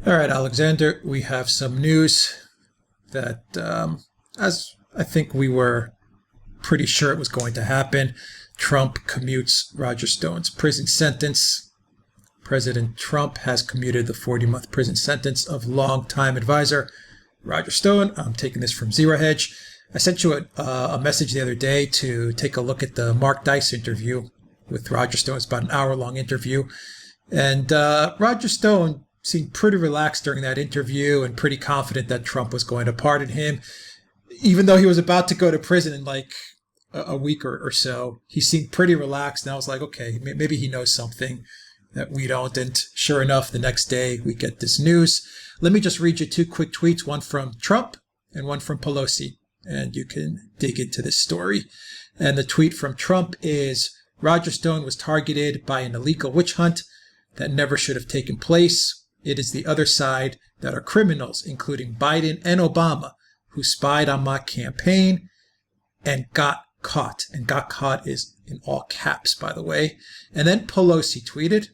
All right, Alexander, we have some news that, as I think we were pretty sure it was going to happen, Trump commutes Roger Stone's prison sentence. President Trump has commuted the 40-month prison sentence of longtime advisor Roger Stone. I'm taking this from Zero Hedge. I sent you a message the other day to take a look at the Mark Dice interview with Roger Stone. It's about an hour-long interview. And Roger Stone seemed pretty relaxed during that interview and pretty confident that Trump was going to pardon him. Even though he was about to go to prison in like a week or so, he seemed pretty relaxed. And I was like, okay, maybe he knows something that we don't. And sure enough, the next day we get this news. Let me just read you two quick tweets, one from Trump and one from Pelosi, and you can dig into this story. And the tweet from Trump is, Roger Stone was targeted by an illegal witch hunt that never should have taken place. It is the other side that are criminals, including Biden and Obama, who spied on my campaign and got caught. And got caught is in all caps, by the way. And then Pelosi tweeted,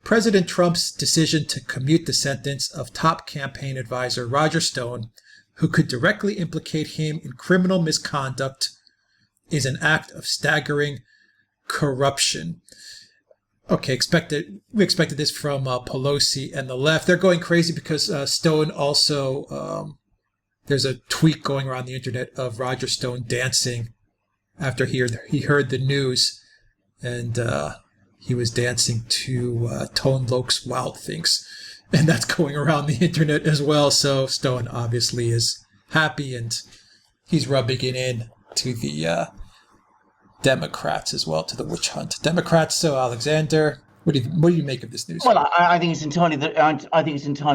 President Trump's decision to commute the sentence of top campaign advisor Roger Stone, who could directly implicate him in criminal misconduct, is an act of staggering corruption. Okay, we expected this from Pelosi and the left. They're going crazy because Stone also, there's a tweet going around the internet of Roger Stone dancing after he heard the news, and he was dancing to Tone Loc's Wild Things, and that's going around the internet as well. So Stone obviously is happy, and he's rubbing it in to the Democrats as well, to the witch hunt. Democrats. So Alexander, what do you make of this news? Well, I think it's entirely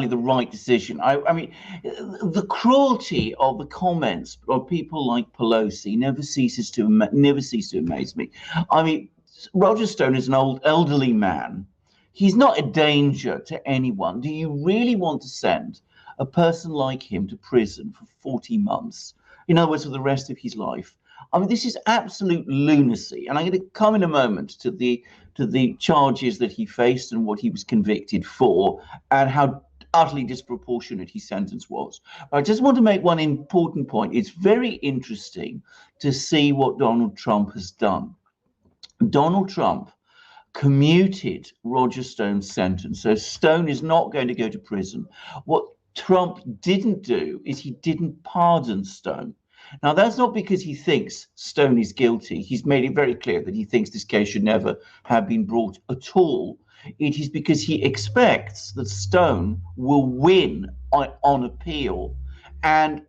the right decision. I mean, the cruelty of the comments of people like Pelosi never ceases to amaze me. I mean, Roger Stone is an old elderly man. He's not a danger to anyone. Do you really want to send a person like him to prison for 40 months? In other words, for the rest of his life? I mean, this is absolute lunacy. And I'm going to come in a moment to the charges that he faced and what he was convicted for and how utterly disproportionate his sentence was. But I just want to make one important point. It's very interesting to see what Donald Trump has done. Donald Trump commuted Roger Stone's sentence. So Stone is not going to go to prison. What Trump didn't do is he didn't pardon Stone. Now, that's not because he thinks Stone is guilty. He's made it very clear that he thinks this case should never have been brought at all. It is because he expects that Stone will win on appeal. And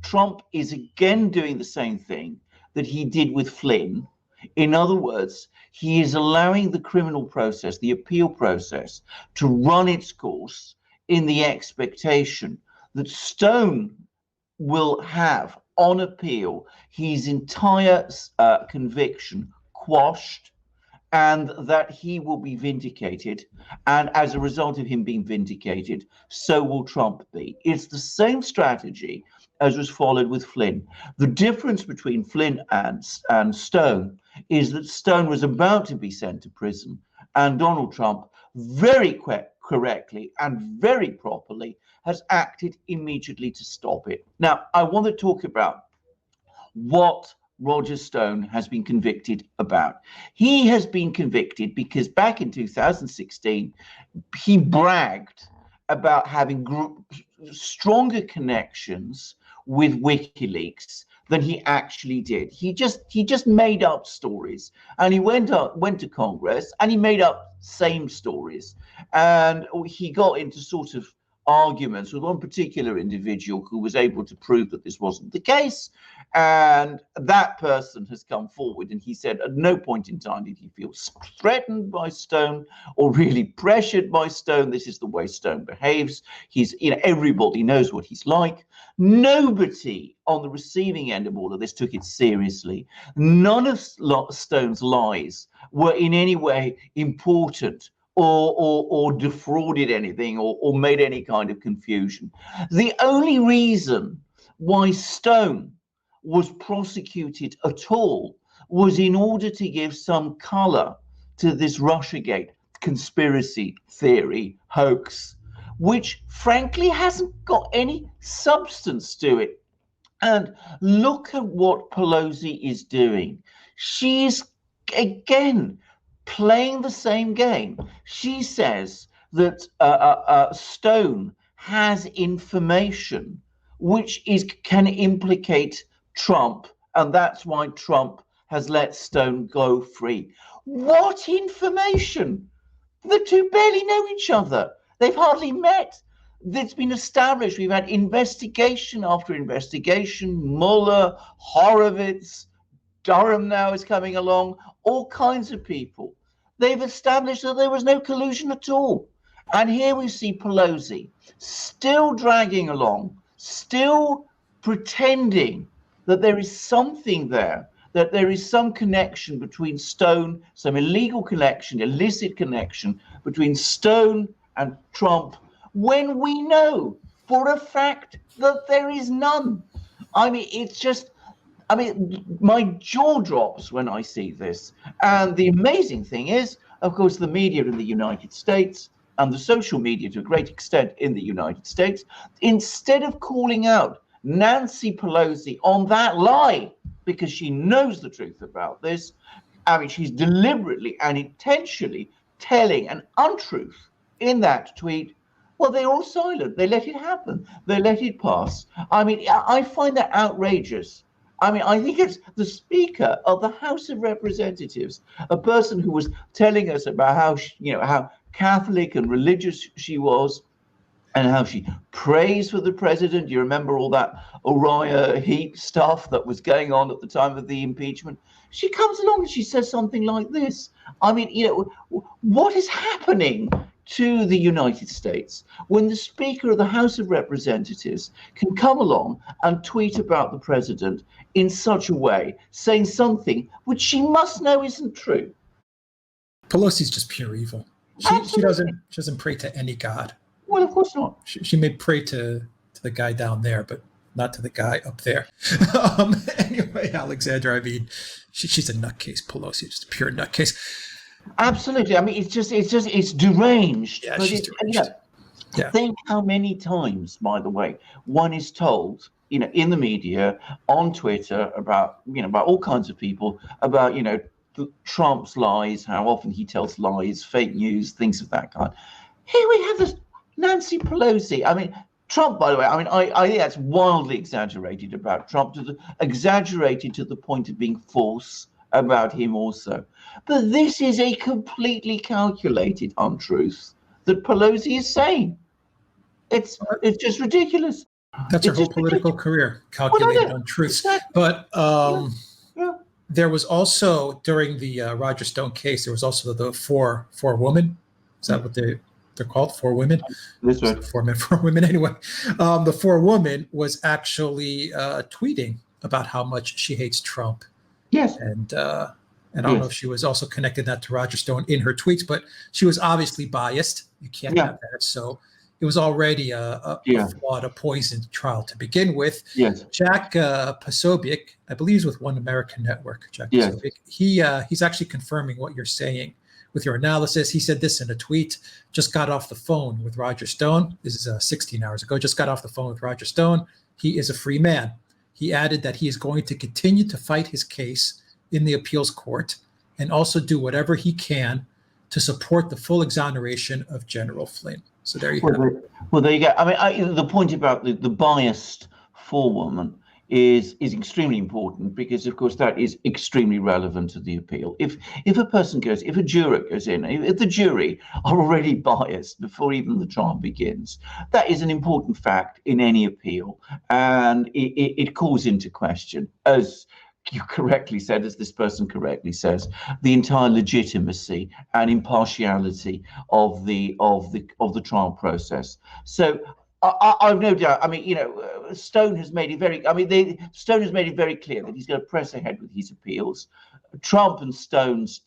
Trump is again doing the same thing that he did with Flynn. In other words, he is allowing the criminal process, the appeal process, to run its course in the expectation that Stone will have on appeal his entire conviction quashed, and that he will be vindicated. And as a result of him being vindicated, so will Trump be. It's the same strategy as was followed with Flynn. The difference between Flynn and Stone is that Stone was about to be sent to prison, and Donald Trump very correctly and very properly has acted immediately to stop it. Now, I want to talk about what Roger Stone has been convicted about. He has been convicted because back in 2016, he bragged about having stronger connections with WikiLeaks than he actually did. He just made up stories, and he went to Congress and he made up same stories, and he got into sort of arguments with one particular individual who was able to prove that this wasn't the case. And that person has come forward and he said at no point in time did he feel threatened by Stone or really pressured by Stone. This is the way Stone behaves. He's, everybody knows what he's like. Nobody on the receiving end of all of this took it seriously. None of Stone's lies were in any way important or defrauded anything or made any kind of confusion. The only reason why Stone was prosecuted at all was in order to give some color to this Russiagate conspiracy theory hoax, which frankly hasn't got any substance to it. And look at what Pelosi is doing. She's again playing the same game. She says that Stone has information which can implicate Trump, and that's why Trump has let Stone go free. What information? The two barely know each other. They've hardly met. It's been established. We've had investigation after investigation. Mueller, Horowitz, Duran now is coming along, all kinds of people. They've established that there was no collusion at all. And here we see Pelosi still dragging along, still pretending that there is something there, that there is some connection between Stone, some illegal connection, illicit connection between Stone and Trump, when we know for a fact that there is none. I mean, it's just, I mean, my jaw drops when I see this. And the amazing thing is, of course, the media in the United States and the social media to a great extent in the United States, instead of calling out Nancy Pelosi on that lie, because she knows the truth about this, I mean, she's deliberately and intentionally telling an untruth in that tweet. Well, they're all silent. They let it happen. They let it pass. I mean, I find that outrageous. I mean, I think it's the Speaker of the House of Representatives, a person who was telling us about how, how Catholic and religious she was, and how she prays for the president. You remember all that Uriah Heep stuff that was going on at the time of the impeachment? She comes along and she says something like this. I mean, what is happening to the United States when the Speaker of the House of Representatives can come along and tweet about the president in such a way, saying something which she must know isn't true? Pelosi's just pure evil. She doesn't pray to any god. Well, of course not. She may pray to the guy down there, but not to the guy up there. Anyway, Alexander, I mean, she's a nutcase. Pelosi, just a pure nutcase. Absolutely. I mean, it's deranged. Yeah, she's deranged. Yeah. Think how many times, by the way, one is told, in the media, on Twitter, about all kinds of people, about, Trump's lies, how often he tells lies, fake news, things of that kind. Here we have this Nancy Pelosi. I mean, Trump, by the way, I mean, I think that's wildly exaggerated about Trump, exaggerated to the point of being false about him also. But this is a completely calculated untruth that Pelosi is saying. It's just ridiculous. That's her whole political career, calculated untruths. Exactly. But there was also, during the Roger Stone case, there was also the four women. Is that what they're called? Four women? That's right. Four women anyway. The four women was actually tweeting about how much she hates Trump. Yes. And I don't know if she was also connecting that to Roger Stone in her tweets, but she was obviously biased. You can't have that. So it was already a flawed, a poisoned trial to begin with. Yes. Jack Posobiec, I believe he's with One American Network. Jack Posobiec, he's actually confirming what you're saying with your analysis. He said this in a tweet, just got off the phone with Roger Stone. This is 16 hours ago, just got off the phone with Roger Stone. He is a free man. He added that he is going to continue to fight his case in the appeals court and also do whatever he can to support the full exoneration of General Flynn. So there you have it. Well, there you go. I mean, the point about the biased forewoman is extremely important because, of course, that is extremely relevant to the appeal. If a juror goes in, if the jury are already biased before even the trial begins, that is an important fact in any appeal, and it calls into question, as you correctly said, as this person correctly says, the entire legitimacy and impartiality of the trial process. So I've no doubt. I mean, Stone has made it very. Stone has made it very clear that he's going to press ahead with his appeals. Trump and Stone's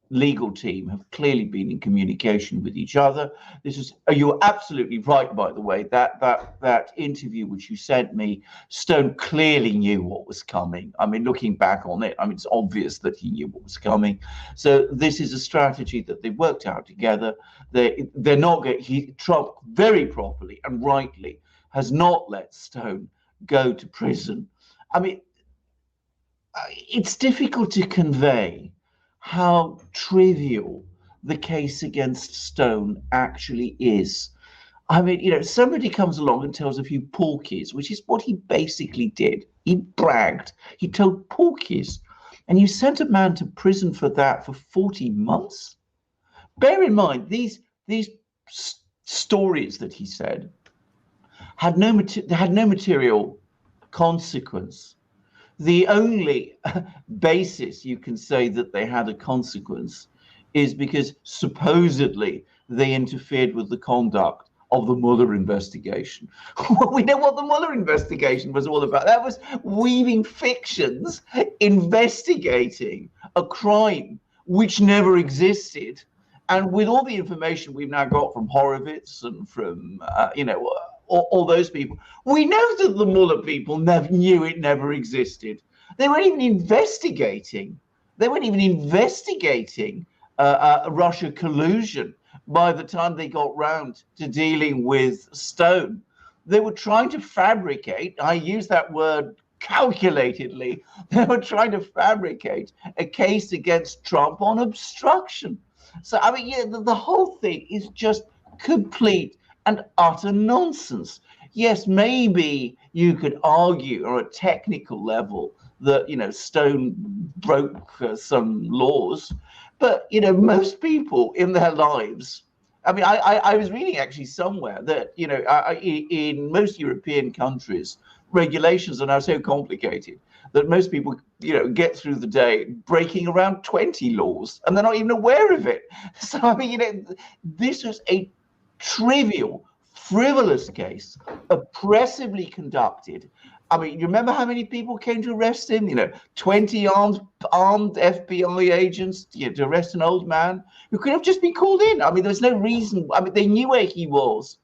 legal team have clearly been in communication with each other. This is, you're absolutely right, by the way, that interview which you sent me, Stone clearly knew what was coming. I mean, looking back on it, I mean, it's obvious that he knew what was coming. So this is a strategy that they worked out together. They're not getting, Trump very properly and rightly has not let Stone go to prison. I mean, it's difficult to convey how trivial the case against Stone actually is. I mean, you know, somebody comes along and tells a few porkies, which is what he basically did. He bragged. He told porkies. And you sent a man to prison for that for 40 months? Bear in mind, these stories that he said had no material consequence. The only basis you can say that they had a consequence is because supposedly they interfered with the conduct of the Mueller investigation. We know what the Mueller investigation was all about. That was weaving fictions, investigating a crime which never existed. And with all the information we've now got from Horowitz and from, all those people, we know that the Mueller people never knew it never existed. They weren't even investigating. Russia collusion by the time they got round to dealing with Stone. They were trying to fabricate, I use that word calculatedly, they were trying to fabricate a case against Trump on obstruction. So, I mean, yeah, the whole thing is just complete and utter nonsense. Yes, maybe you could argue on a technical level that, you know, Stone broke some laws, but, you know, most people in their lives, I mean, I was reading actually somewhere that, you know, in most European countries, regulations are now so complicated that most people, you know, get through the day breaking around 20 laws and they're not even aware of it. So, I mean, you know, this was a trivial, frivolous case, oppressively conducted. I mean, you remember how many people came to arrest him? You know, 20 armed FBI agents, you know, to arrest an old man who could have just been called in. I mean, there's no reason. I mean, they knew where he was,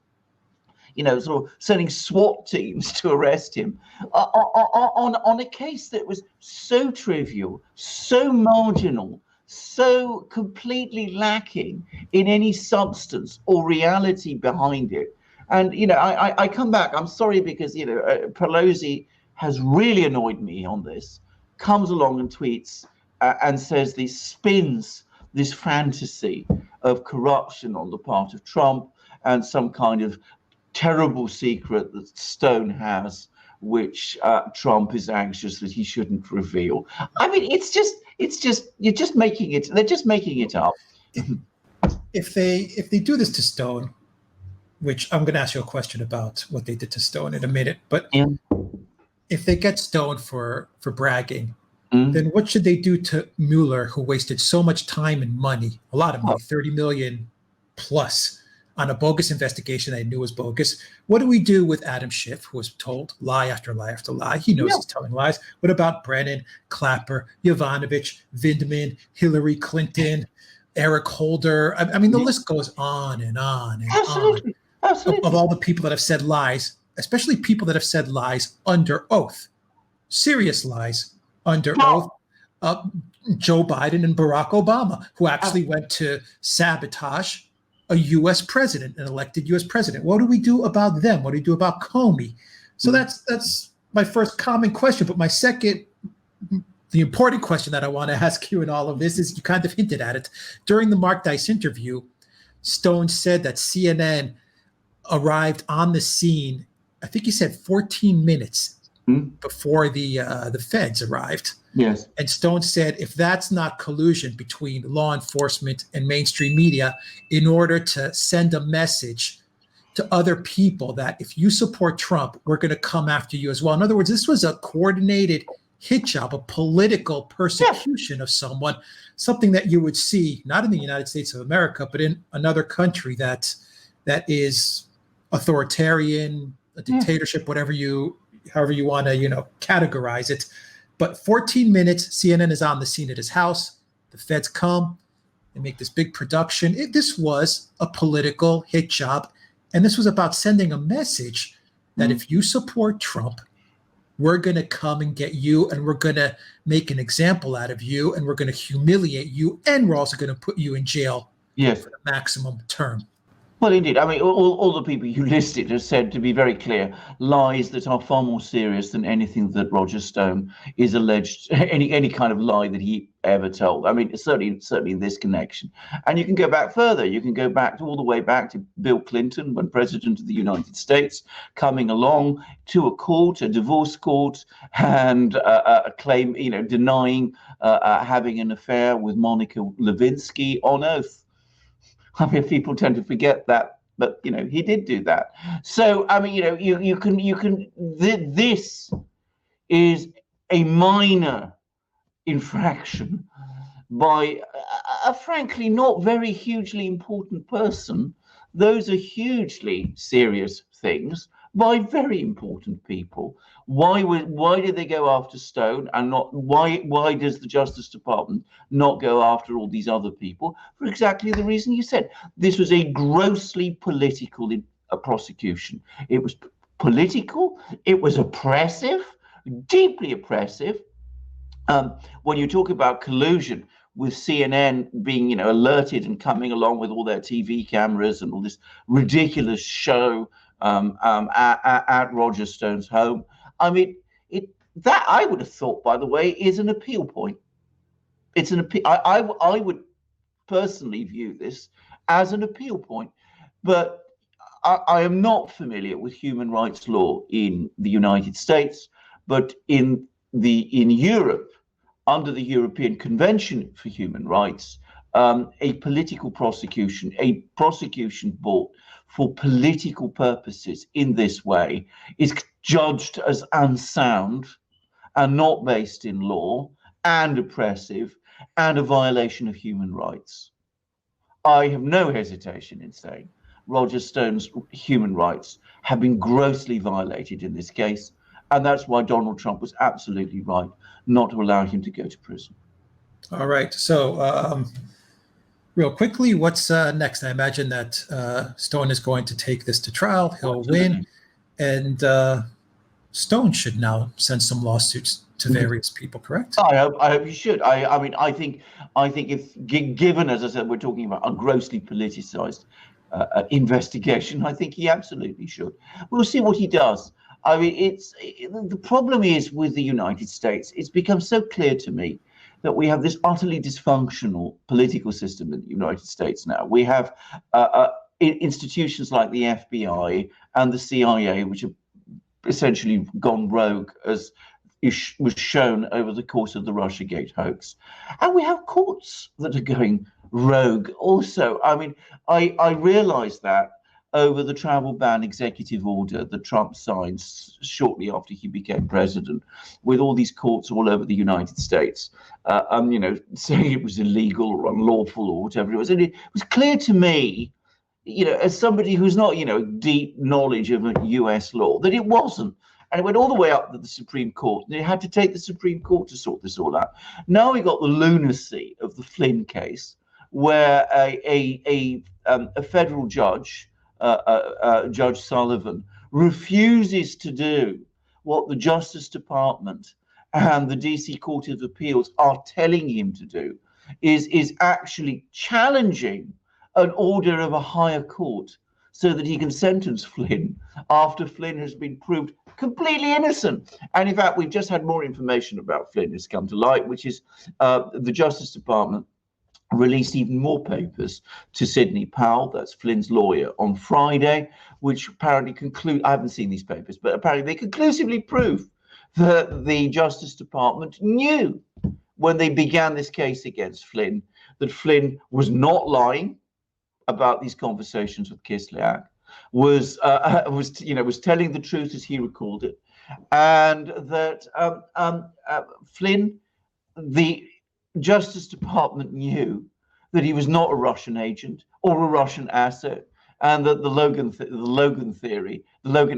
you know, sort of sending SWAT teams to arrest him on a case that was so trivial, so marginal, so completely lacking in any substance or reality behind it. And, you know, I come back, I'm sorry, because, you know, Pelosi has really annoyed me on this, comes along and tweets and says these spins, this fantasy of corruption on the part of Trump and some kind of terrible secret that Stone has, which Trump is anxious that he shouldn't reveal. I mean, it's just, you're just making it, they're just making it up. If they do this to Stone, which I'm going to ask you a question about what they did to Stone in a minute, but if they get Stone for bragging, then what should they do to Mueller, who wasted so much time and money, a lot of money, 30 million plus, on a bogus investigation they knew was bogus? What do we do with Adam Schiff, who was told lie after lie after lie? He knows he's telling lies. What about Brennan, Clapper, Yovanovitch, Vindman, Hillary Clinton, Eric Holder? I mean, the list goes on and on and on. Absolutely. Of all the people that have said lies, especially people that have said lies under oath, serious lies under oath. Joe Biden and Barack Obama, who actually went to sabotage a U.S. president, an elected U.S. president. What do we do about them? What do we do about Comey? So that's my first common question. But my second, the important question that I want to ask you in all of this is, you kind of hinted at it. During the Mark Dice interview, Stone said that CNN arrived on the scene, I think he said 14 minutes before the feds arrived. Yes. And Stone said, if that's not collusion between law enforcement and mainstream media in order to send a message to other people that if you support Trump, we're going to come after you as well. In other words, this was a coordinated hit job, a political persecution of someone, something that you would see not in the United States of America, but in another country that is authoritarian, a dictatorship, however you want to, categorize it. But 14 minutes, CNN is on the scene at his house. The feds come. and make this big production. This was a political hit job. And this was about sending a message that if you support Trump, we're going to come and get you, and we're going to make an example out of you, and we're going to humiliate you, and we're also going to put you in jail for the maximum term. Well, indeed. I mean, all the people you listed have said, to be very clear, lies that are far more serious than anything that Roger Stone is alleged, any kind of lie that he ever told. I mean, certainly in this connection. And you can go back further. You can go back all the way back to Bill Clinton, when President of the United States, coming along to a court, a divorce court, and a claim, denying having an affair with Monica Lewinsky on oath. I mean, people tend to forget that, but he did do that. So I mean, you can. This is a minor infraction by a frankly not very hugely important person. Those are hugely serious things by very important people. Why did they go after Stone, and not why does the Justice Department not go after all these other people? For exactly the reason you said. This was a grossly political prosecution. It was political, it was oppressive, deeply oppressive. When you talk about collusion with CNN being alerted and coming along with all their TV cameras and all this ridiculous show at Roger Stone's home. I mean, that I would have thought, by the way, is an appeal point. It's an appeal. I would personally view this as an appeal point, but I am not familiar with human rights law in the United States, but in Europe, under the European Convention for Human Rights, a political prosecution, a prosecution brought for political purposes in this way, is judged as unsound and not based in law and oppressive and a violation of human rights. I have no hesitation in saying Roger Stone's human rights have been grossly violated in this case, and that's why Donald Trump was absolutely right not to allow him to go to prison. All right. So real quickly, what's next? I imagine that Stone is going to take this to trial. He'll win. And Stone should now send some lawsuits to various people, correct? I hope you should. I mean, I think if given, as I said, we're talking about a grossly politicized investigation, I think he absolutely should. We'll see what he does. I mean, the problem is with the United States, it's become so clear to me that we have this utterly dysfunctional political system in the United States now. We have institutions like the FBI and the CIA, which have essentially gone rogue, as was shown over the course of the Russiagate hoax. And we have courts that are going rogue also. I mean, I realized that over the travel ban executive order that Trump signed shortly after he became president, with all these courts all over the United States, saying it was illegal or unlawful or whatever it was. And it was clear to me, as somebody who's not, deep knowledge of US law, that it wasn't. And it went all the way up to the Supreme Court. And they had to take the Supreme Court to sort this all out. Now we got the lunacy of the Flynn case, where a federal judge, Judge Sullivan, refuses to do what the Justice Department and the DC Court of Appeals are telling him to do, is actually challenging an order of a higher court so that he can sentence Flynn after Flynn has been proved completely innocent. And in fact, we've just had more information about Flynn has come to light, which is the Justice Department released even more papers to Sidney Powell, that's Flynn's lawyer, on Friday, which apparently I haven't seen these papers, but apparently they conclusively prove that the Justice Department knew when they began this case against Flynn that Flynn was not lying about these conversations with Kislyak, was telling the truth as he recalled it, and that Flynn, the Justice Department, knew that he was not a Russian agent or a Russian asset, and that the Logan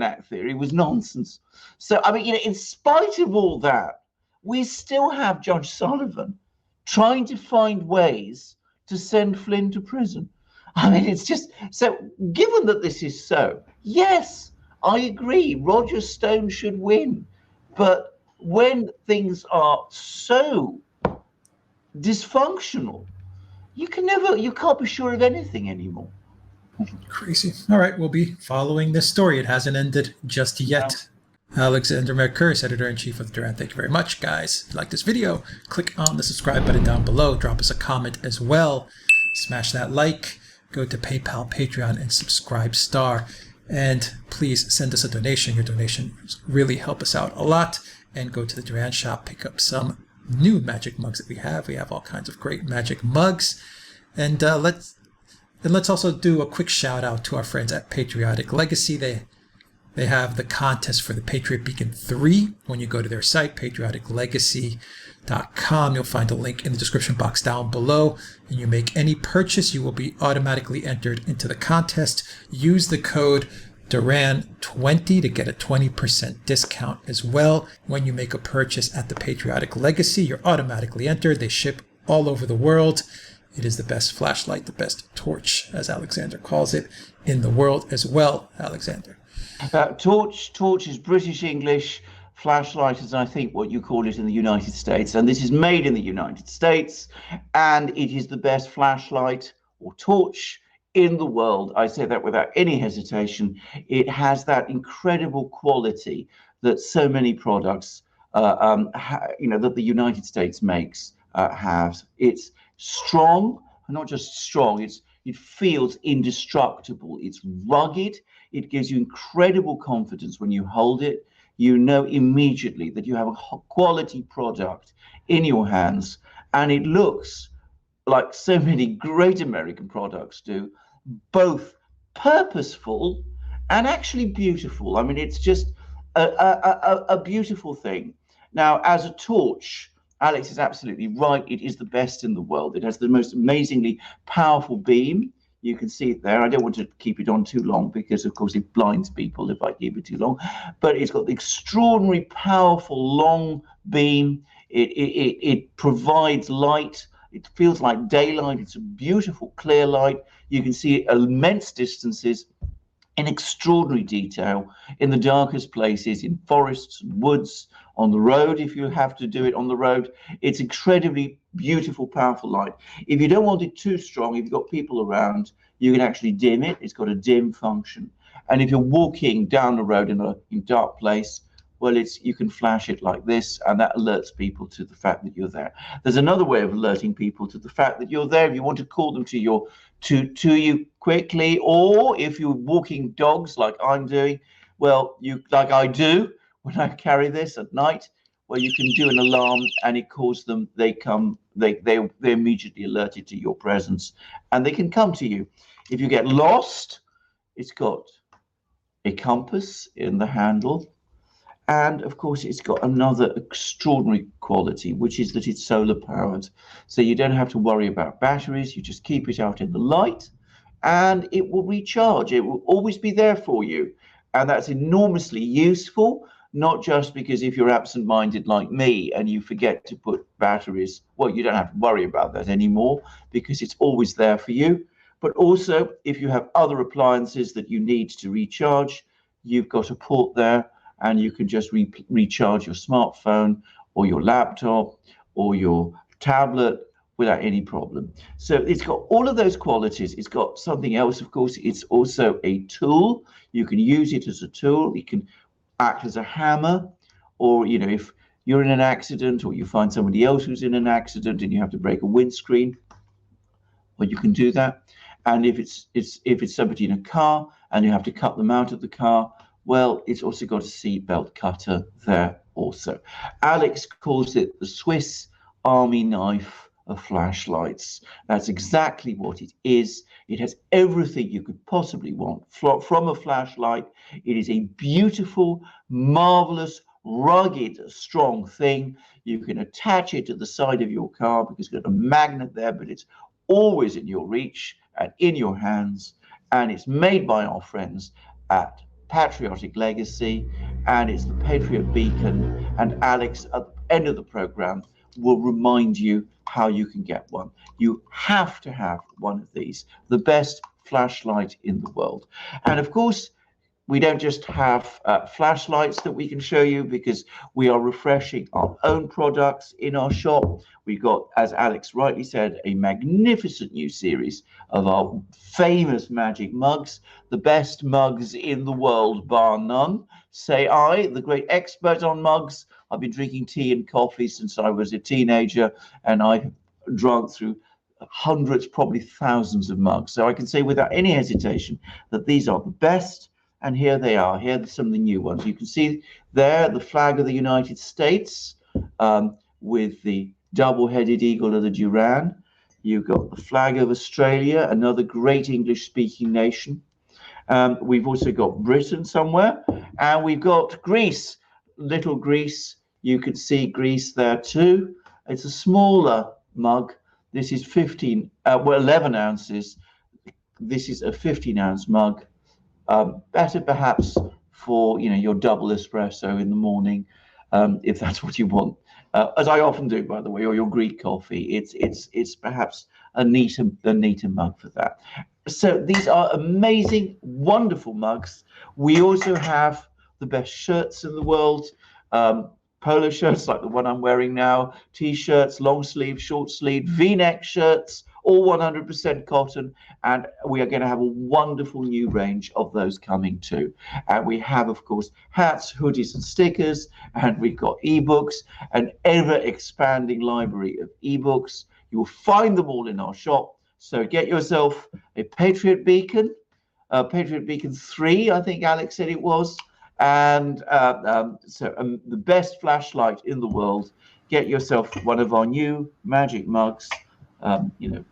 Act theory was nonsense. So, I mean, in spite of all that, we still have Judge Sullivan trying to find ways to send Flynn to prison. I mean, it's just so. Given that this is so, yes, I agree. Roger Stone should win, but when things are so dysfunctional, you can't be sure of anything anymore. Crazy. All right, we'll be following this story. It hasn't ended just yet. Alexander Mercouris, editor-in-chief of Duran. Thank you very much, guys. If you like this video, click on the subscribe button down below. Drop us a comment as well. Smash that like. Go to PayPal, Patreon, and Subscribe Star. And please send us a donation. Your donations really help us out a lot. And go to the Duran shop, pick up some new magic mugs that we have. We have all kinds of great magic mugs. And let's also do a quick shout out to our friends at Patriotic Legacy. They have the contest for the Patriot Beacon 3. When you go to their site, patrioticlegacy.com, you'll find a link in the description box down below. And you make any purchase, you will be automatically entered into the contest. Use the code Duran20 to get a 20% discount as well. When you make a purchase at the Patriotic Legacy, you're automatically entered. They ship all over the world. It is the best flashlight, the best torch, as Alexander calls it, in the world as well, Alexander. Torch is British English. Flashlight is, I think, what you call it in the United States. And this is made in the United States. And it is the best flashlight or torch in the world. I say that without any hesitation. It has that incredible quality that so many products, that the United States makes have. It's strong, not just strong, it feels indestructible. It's rugged. It gives you incredible confidence when you hold it. You know immediately that you have a quality product in your hands, and it looks like so many great American products do, both purposeful and actually beautiful. I mean, it's just a beautiful thing. Now, as a torch, Alex is absolutely right. It is the best in the world. It has the most amazingly powerful beam. You can see it there. I don't want to keep it on too long because, of course, it blinds people if I keep it too long. But it's got the extraordinary, powerful, long beam. It provides light. It feels like daylight. It's a beautiful, clear light. You can see immense distances in extraordinary detail in the darkest places, in forests and woods, on the road, if you have to do it on the road. It's incredibly beautiful, powerful light. If you don't want it too strong, if you've got people around, you can actually dim it. It's got a dim function. And if you're walking down the road in a dark place, well, you can flash it like this, and that alerts people to the fact that you're there. There's another way of alerting people to the fact that you're there. If you want to call them to you quickly, or if you're walking dogs like I'm doing, well, like I do when I carry this at night, well, you can do an alarm and it calls them. They come. They're immediately alerted to your presence, and they can come to you. If you get lost, it's got a compass in the handle. And of course, it's got another extraordinary quality, which is that it's solar powered. So you don't have to worry about batteries. You just keep it out in the light and it will recharge. It will always be there for you. And that's enormously useful, not just because if you're absent-minded like me and you forget to put batteries, well, you don't have to worry about that anymore because it's always there for you. But also, if you have other appliances that you need to recharge, you've got a port there. And you can just recharge your smartphone or your laptop or your tablet without any problem. So it's got all of those qualities. It's got something else, of course. It's also a tool. You can use it as a tool. It can act as a hammer, or, if you're in an accident or you find somebody else who's in an accident and you have to break a windscreen, well, you can do that. And if it's somebody in a car and you have to cut them out of the car, well, it's also got a seatbelt cutter there also. Alex calls it the Swiss Army knife of flashlights. That's exactly what it is. It has everything you could possibly want from a flashlight. It is a beautiful, marvelous, rugged, strong thing. You can attach it to the side of your car because it's got a magnet there, but it's always in your reach and in your hands. And it's made by our friends at Patriotic Legacy, and it's the Patriot Beacon. And Alex, at the end of the program, will remind you how you can get one. You have to have one of these, the best flashlight in the world. And of course, we don't just have flashlights that we can show you, because we are refreshing our own products in our shop. We've got, as Alex rightly said, a magnificent new series of our famous magic mugs, the best mugs in the world, bar none. Say I, the great expert on mugs. I've been drinking tea and coffee since I was a teenager, and I've drunk through hundreds, probably thousands of mugs. So I can say without any hesitation that these are the best. And here they are. Here are some of the new ones. You can see there the flag of the United States with the double-headed eagle of the Duran. You've got the flag of Australia, another great English-speaking nation. We've also got Britain somewhere. And we've got Greece, little Greece. You can see Greece there too. It's a smaller mug. This is 11 ounces. This is a 15-ounce mug. Better perhaps for your double espresso in the morning, if that's what you want, as I often do, by the way, or your Greek coffee. It's perhaps a neater mug for that. So these are amazing, wonderful mugs. We also have the best shirts in the world. Polo shirts like the one I'm wearing now, t-shirts, long sleeve, short sleeve, v-neck shirts, all 100% cotton, and we are going to have a wonderful new range of those coming too. And we have, of course, hats, hoodies, and stickers, and we've got ebooks, an ever-expanding library of ebooks. You will find them all in our shop. So get yourself a Patriot Beacon, Patriot Beacon 3, I think Alex said it was, and the best flashlight in the world. Get yourself one of our new magic mugs.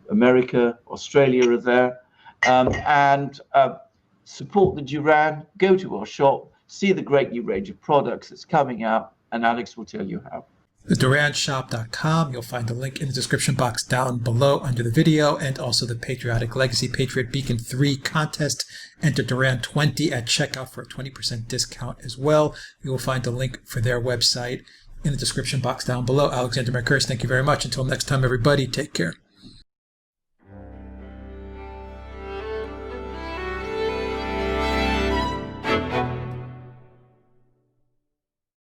America, Australia are there, and support the Duran. Go to our shop, see the great new range of products that's coming out, and Alex will tell you how. TheDuranShop.com. You'll find the link in the description box down below under the video, and also the Patriotic Legacy Patriot Beacon 3 contest. Enter Duran20 at checkout for a 20% discount as well. You will find the link for their website in the description box down below. Alexander Mercouris, thank you very much. Until next time, everybody, take care.